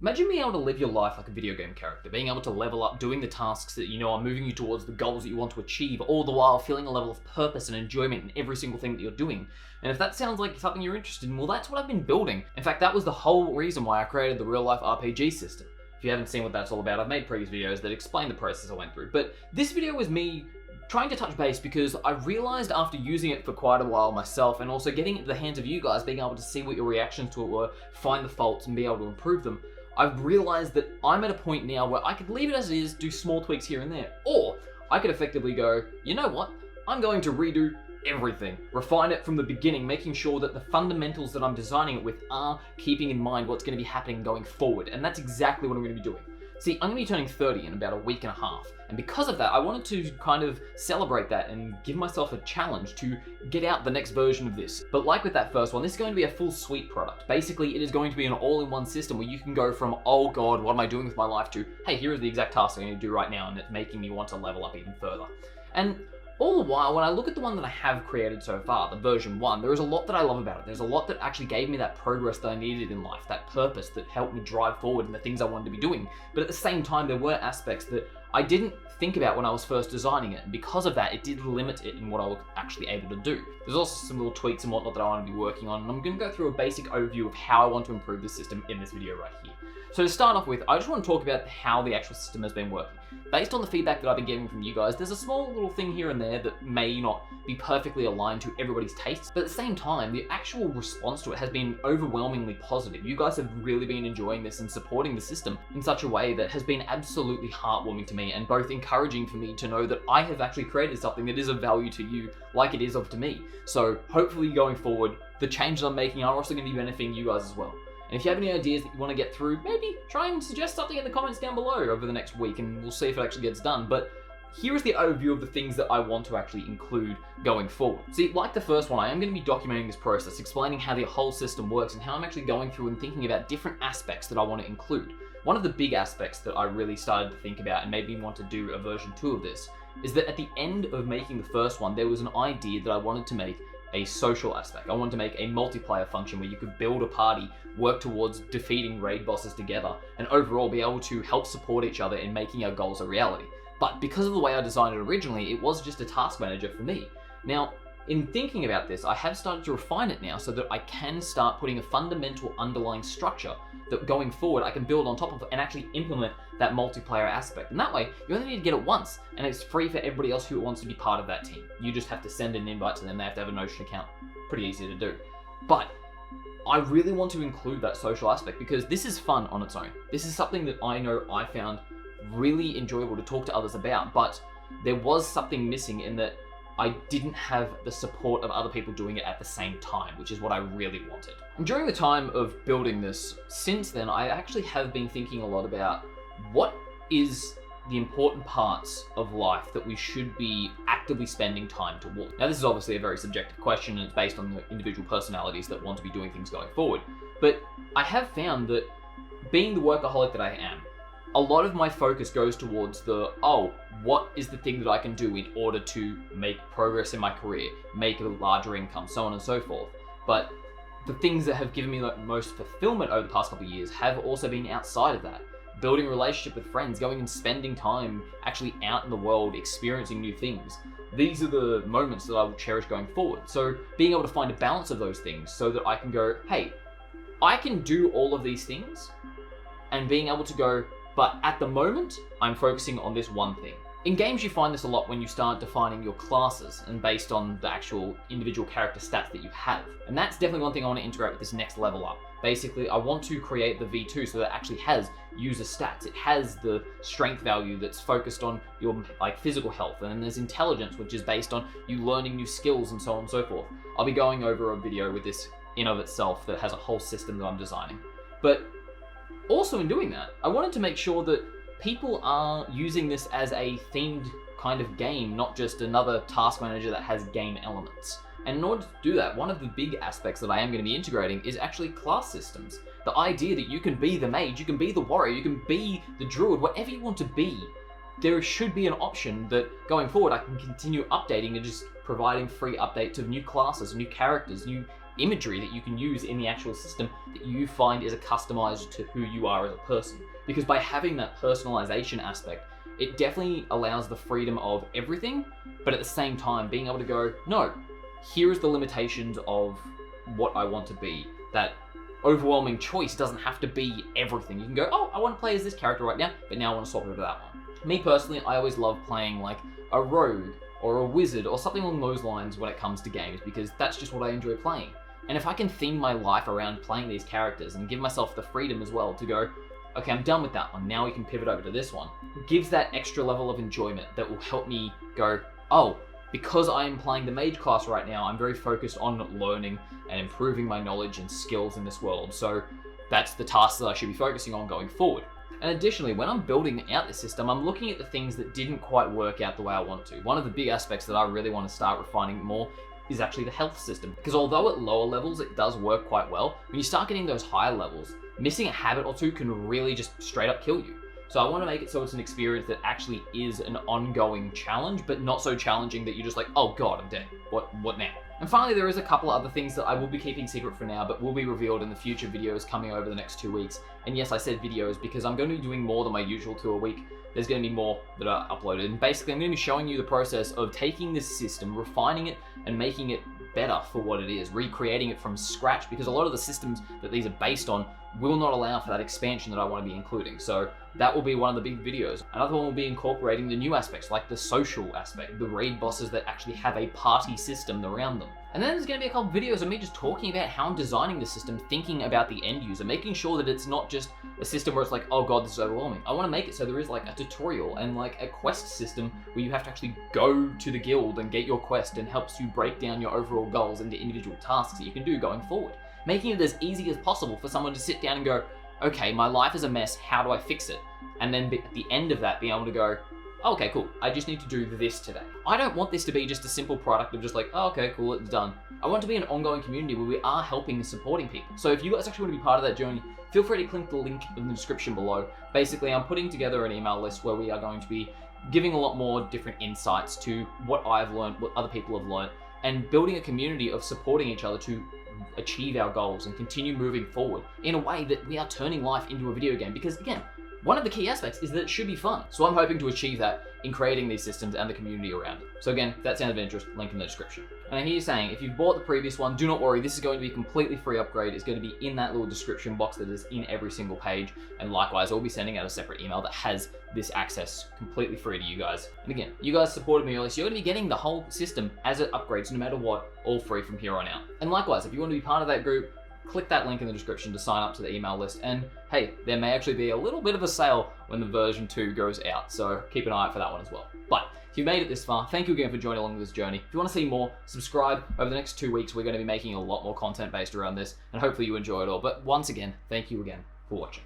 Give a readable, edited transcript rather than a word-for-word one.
Imagine being able to live your life like a video game character, being able to level up, doing the tasks that you know are moving you towards the goals that you want to achieve, all the while feeling a level of purpose and enjoyment in every single thing that you're doing. And if that sounds like something you're interested in, well, that's what I've been building. In fact, that was the whole reason why I created the real-life RPG system. If you haven't seen what that's all about, I've made previous videos that explain the process I went through. But this video was me trying to touch base because I realized after using it for quite a while myself and also getting it into the hands of you guys, being able to see what your reactions to it were, find the faults and be able to improve them, I've realized that I'm at a point now where I could leave it as it is, do small tweaks here and there, or I could effectively go, you know what, I'm going to redo everything, refine it from the beginning, making sure that the fundamentals that I'm designing it with are keeping in mind what's going to be happening going forward, and that's exactly what I'm going to be doing. See, I'm going to be turning 30 in about a week and a half, and because of that, I wanted to kind of celebrate that and give myself a challenge to get out the next version of this. But like with that first one, this is going to be a full suite product. Basically, it is going to be an all-in-one system where you can go from, oh god, what am I doing with my life, to, hey, here are the exact tasks I'm going to do right now, and it's making me want to level up even further. And all the while, when I look at the one that I have created so far, the version 1, there is a lot that I love about it. There's a lot that actually gave me that progress that I needed in life, that purpose that helped me drive forward in the things I wanted to be doing. But at the same time, there were aspects that I didn't think about when I was first designing it, and because of that, it did limit it in what I was actually able to do. There's also some little tweaks and whatnot that I want to be working on, and I'm going to go through a basic overview of how I want to improve the system in this video right here. So to start off with, I just want to talk about how the actual system has been working. Based on the feedback that I've been getting from you guys, there's a small little thing here and there that may not be perfectly aligned to everybody's tastes, but at the same time, the actual response to it has been overwhelmingly positive. You guys have really been enjoying this and supporting the system in such a way that has been absolutely heartwarming to me and both encouraging for me to know that I have actually created something that is of value to you like it is of to me. So hopefully going forward, the changes I'm making are also going to be benefiting you guys as well. And if you have any ideas that you want to get through, maybe try and suggest something in the comments down below over the next week and we'll see if it actually gets done. But here is the overview of the things that I want to actually include going forward. See, like the first one, I am going to be documenting this process, explaining how the whole system works and how I'm actually going through and thinking about different aspects that I want to include. One of the big aspects that I really started to think about and made me want to do a version 2 of this is that at the end of making the first one, there was an idea that I wanted to make a social aspect. I wanted to make a multiplayer function where you could build a party, work towards defeating raid bosses together, and overall be able to help support each other in making our goals a reality. But because of the way I designed it originally, it was just a task manager for me. Now, in thinking about this, I have started to refine it now so that I can start putting a fundamental underlying structure that going forward I can build on top of and actually implement that multiplayer aspect. And that way, you only need to get it once, and it's free for everybody else who wants to be part of that team. You just have to send an invite to them, they have to have a Notion account. Pretty easy to do. But I really want to include that social aspect because this is fun on its own. This is something that I know I found really enjoyable to talk to others about, but there was something missing in that I didn't have the support of other people doing it at the same time, which is what I really wanted. And during the time of building this, since then, I actually have been thinking a lot about what is the important parts of life that we should be actively spending time towards. Now, this is obviously a very subjective question and it's based on the individual personalities that want to be doing things going forward. But I have found that being the workaholic that I am, a lot of my focus goes towards the, oh, what is the thing that I can do in order to make progress in my career, make a larger income, so on and so forth. But the things that have given me the most fulfillment over the past couple of years have also been outside of that. Building a relationship with friends, going and spending time actually out in the world, experiencing new things. These are the moments that I will cherish going forward. So being able to find a balance of those things so that I can go, hey, I can do all of these things, and being able to go, but at the moment, I'm focusing on this one thing. In games, you find this a lot when you start defining your classes and based on the actual individual character stats that you have. And that's definitely one thing I want to integrate with this next level up. Basically, I want to create the V2 so that it actually has user stats. It has the strength value that's focused on your physical health, and then there's intelligence, which is based on you learning new skills and so on and so forth. I'll be going over a video with this in of itself that has a whole system that I'm designing. But also in doing that, I wanted to make sure that people are using this as a themed kind of game, not just another task manager that has game elements. And in order to do that, one of the big aspects that I am going to be integrating is actually class systems. The idea that you can be the mage, you can be the warrior, you can be the druid, whatever you want to be. There should be an option that going forward I can continue updating and just providing free updates of new classes, new characters, new imagery that you can use in the actual system that you find is customized to who you are as a person. Because by having that personalization aspect, it definitely allows the freedom of everything, but at the same time being able to go, no, here is the limitations of what I want to be. That overwhelming choice doesn't have to be everything. You can go, oh, I want to play as this character right now, but now I want to swap over to that one. Me personally, I always love playing like a rogue or a wizard or something along those lines when it comes to games, because that's just what I enjoy playing. And if I can theme my life around playing these characters and give myself the freedom as well to go, okay, I'm done with that one, now we can pivot over to this one, it gives that extra level of enjoyment that will help me go, oh, because I am playing the mage class right now, I'm very focused on learning and improving my knowledge and skills in this world. So that's the task that I should be focusing on going forward. And additionally, when I'm building out this system, I'm looking at the things that didn't quite work out the way I want to. One of the big aspects that I really want to start refining more is actually the health system. Because although at lower levels it does work quite well, when you start getting those higher levels, missing a habit or two can really just straight up kill you. So I want to make it so it's an experience that actually is an ongoing challenge, but not so challenging that you're just like, oh god, I'm dead. What now? And finally, there is a couple of other things that I will be keeping secret for now, but will be revealed in the future videos coming over the next 2 weeks. And yes, I said videos because I'm going to be doing more than my usual 2 a week. There's going to be more that are uploaded. And basically, I'm going to be showing you the process of taking this system, refining it, and making it better for what it is, recreating it from scratch, because a lot of the systems that these are based on will not allow for that expansion that I want to be including. So that will be one of the big videos. Another one will be incorporating the new aspects, like the social aspect, the raid bosses that actually have a party system around them. And then there's going to be a couple videos of me just talking about how I'm designing the system, thinking about the end user, making sure that it's not just a system where it's like, oh god, this is overwhelming. I want to make it so there is like a tutorial and like a quest system where you have to actually go to the guild and get your quest, and helps you break down your overall goals into individual tasks that you can do going forward. Making it as easy as possible for someone to sit down and go, okay, my life is a mess, how do I fix it? And then at the end of that, being able to go, okay, cool, I just need to do this today. I don't want this to be just a simple product of just like, oh, okay, cool, it's done. I want it to be an ongoing community where we are helping and supporting people. So if you guys actually want to be part of that journey, feel free to click the link in the description below. Basically, I'm putting together an email list where we are going to be giving a lot more different insights to what I've learned, what other people have learned, and building a community of supporting each other to achieve our goals and continue moving forward in a way that we are turning life into a video game. Because again, one of the key aspects is that it should be fun. So I'm hoping to achieve that in creating these systems and the community around it. So again, if that sounds of interest, link in the description. And I hear you saying, if you've bought the previous one, do not worry, this is going to be a completely free upgrade. It's going to be in that little description box that is in every single page. And likewise, I'll be sending out a separate email that has this access completely free to you guys. And again, you guys supported me earlier, so you're going to be getting the whole system as it upgrades, no matter what, all free from here on out. And likewise, if you want to be part of that group, click that link in the description to sign up to the email list. And hey, there may actually be a little bit of a sale when the version 2 goes out, so keep an eye out for that one as well. But if you've made it this far, thank you again for joining along this journey. If you want to see more, subscribe. Over the next 2 weeks, we're going to be making a lot more content based around this, and hopefully you enjoy it all. But once again, thank you again for watching.